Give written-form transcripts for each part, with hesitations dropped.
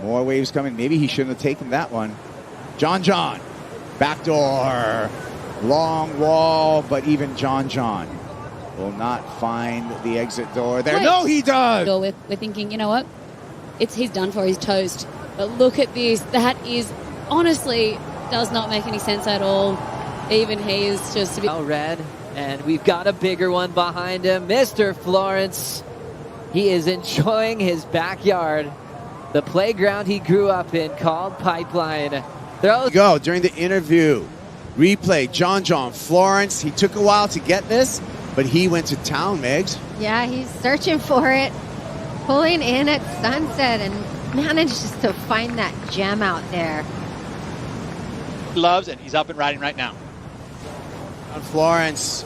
More waves coming. Maybe he shouldn't have taken that one. John, backdoor, long wall, but even John will not find the exit door there. Wait. No, he does. We're thinking, you know what? He's done for. He's toast. But look at this. That is honestly does not make any sense at all. Even he is just a bit. Red, and we've got a bigger one behind him. Mr. Florence. He is enjoying his backyard, the playground he grew up in called Pipeline. Go during the interview. Replay, John Florence. He took a while to get this, but he went to town, Megs. Yeah, he's searching for it, pulling in at Sunset, and managed just to find that gem out there. Loves, and he's up and riding right now. Florence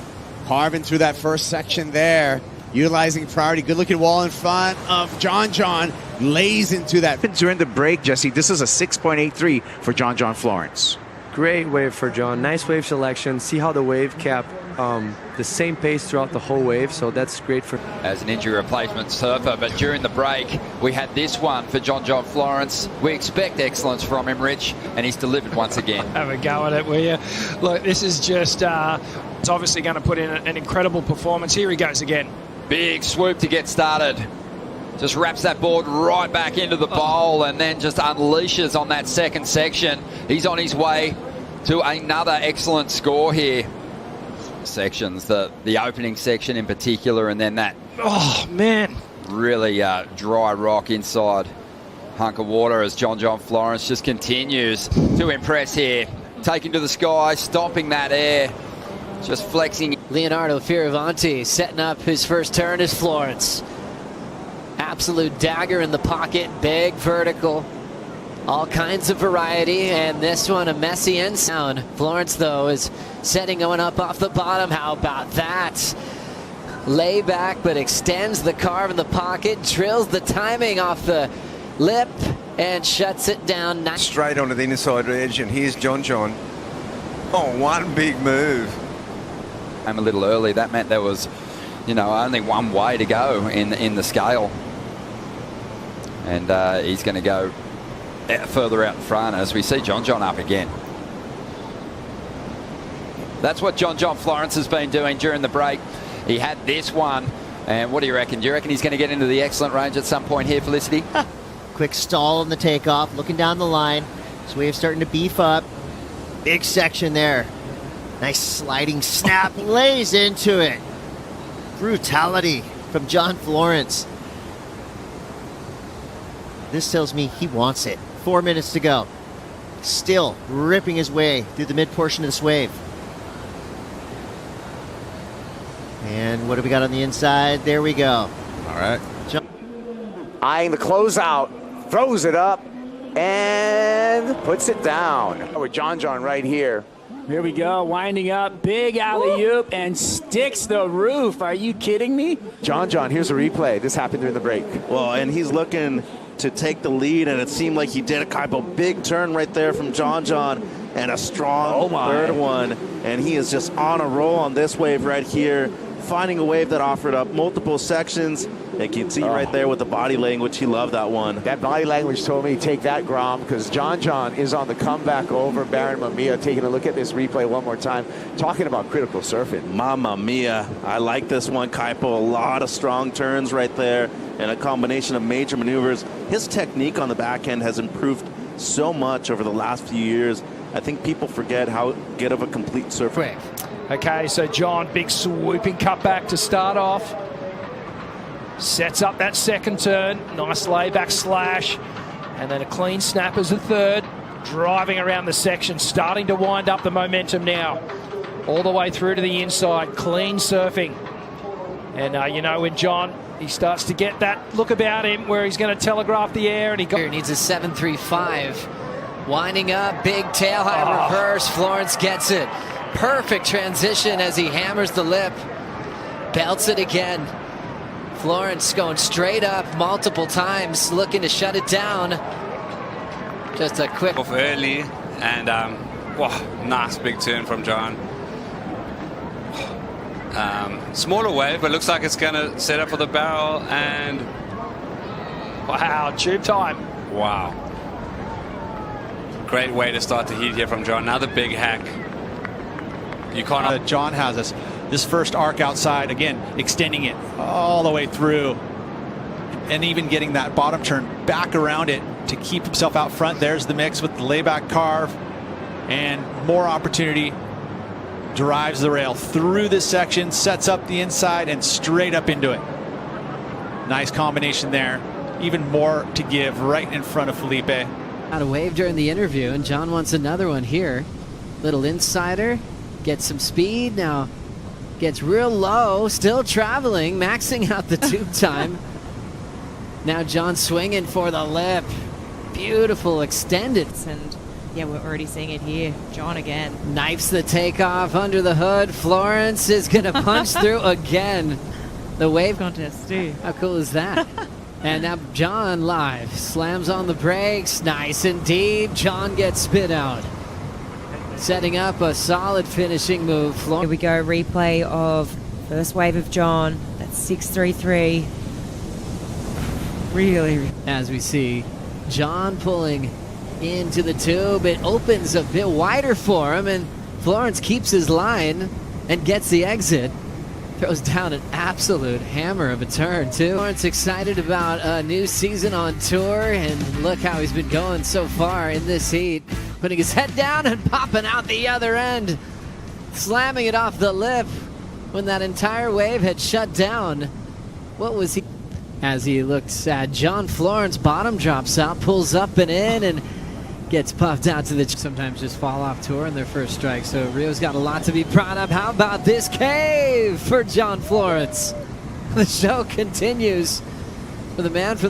carving through that first section there, utilizing priority. Good looking wall in front of John. Lays into that. During the break, Jesse, this is a 6.83 for John Florence. Great wave for John. Nice wave selection. See how the wave kept the same pace throughout the whole wave, so that's great for... As an injury replacement surfer, but during the break, we had this one for John Florence. We expect excellence from him, Rich, and he's delivered once again. Have a go at it, will you? Look, this is just... it's obviously going to put in an incredible performance. Here he goes again. Big swoop to get started. Just wraps that board right back into the bowl and then just unleashes on that second section. He's on his way to another excellent score here. Sections, the opening section in particular, and then that really dry rock inside hunk of water as John Florence just continues to impress here. Taking to the sky, stopping that air, just flexing. Leonardo Fioravanti setting up his first turn as Florence. Absolute dagger in the pocket, big vertical, all kinds of variety, and this one a messy end sound. Florence, though, is setting going up off the bottom. How about that? Lay back, but extends the carve in the pocket, drills the timing off the lip, and shuts it down. Straight onto the inside edge, and here's John. Oh, one big move. I'm a little early. That meant there was, only one way to go in the scale. And he's going to go further out in front as we see John up again. That's what John Florence has been doing during the break. He had this one, and what do you reckon? Do you reckon he's going to get into the excellent range at some point here, Felicity? Quick stall on the takeoff, looking down the line. This wave starting to beef up. Big section there. Nice sliding snap, lays into it. Brutality from John Florence. This tells me he wants it. 4 minutes to go. Still ripping his way through the mid portion of this wave. And what do we got on the inside? There we go. All right. Eyeing the closeout, throws it up, and puts it down. With John right here. Here we go, winding up, big alley-oop, and sticks the roof. Are you kidding me? John, here's a replay. This happened during the break. Well, and he's looking to take the lead, and it seemed like he did a big turn right there from John, and a strong third one. And he is just on a roll on this wave right here, finding a wave that offered up multiple sections. You can see right there with the body language, he loved that one. That body language told me take that, Grom, because John is on the comeback over Baron Mamiya. Taking a look at this replay one more time, talking about critical surfing. Mamma mia. I like this one, Kaipo. A lot of strong turns right there and a combination of major maneuvers. His technique on the back end has improved so much over the last few years. I think people forget how good of a complete surfer. Okay, so John, big swooping cutback to start off. Sets up that second turn. Nice layback slash. And then a clean snap as the third. Driving around the section, starting to wind up the momentum now. All the way through to the inside. Clean surfing. And when John, he starts to get that look about him where he's going to telegraph the air. And he needs a 7.35. Winding up, big tail high reverse. Florence gets it. Perfect transition as he hammers the lip. Belts it again. Florence going straight up multiple times, looking to shut it down. Just a quick... Off early, and nice big turn from John. Smaller wave, but looks like it's going to set up for the barrel, and... Wow, tube time. Wow. Great way to start the heat here from John. Another big hack. You can't. John has us. This first arc outside, again, extending it all the way through. And even getting that bottom turn back around it to keep himself out front. There's the mix with the layback carve. And more opportunity. Drives the rail through this section, sets up the inside, and straight up into it. Nice combination there. Even more to give right in front of Felipe. Had a wave during the interview, and John wants another one here. Little insider, gets some speed, now gets real low, still traveling, maxing out the tube time. Now John swinging for the lip. Beautiful extended. And yeah, we're already seeing it here. John again. Knifes the takeoff under the hood. Florence is going to punch through again. The wave contest too. How cool is that? And now John live. Slams on the brakes. Nice indeed. John gets spit out. Setting up a solid finishing move. Here we go. Replay of first wave of John. That's 6.33. Really. As we see John pulling into the tube, it opens a bit wider for him, and Florence keeps his line and gets the exit. Throws down an absolute hammer of a turn, too. Florence excited about a new season on tour, and look how he's been going so far in this heat. Putting his head down and popping out the other end. Slamming it off the lip when that entire wave had shut down. What was he? As he looks at John Florence, bottom drops out, pulls up and in, and gets puffed out to the... Sometimes just fall off tour in their first strike, so Rio's got a lot to be proud of. How about this cave for John Florence? The show continues for the man from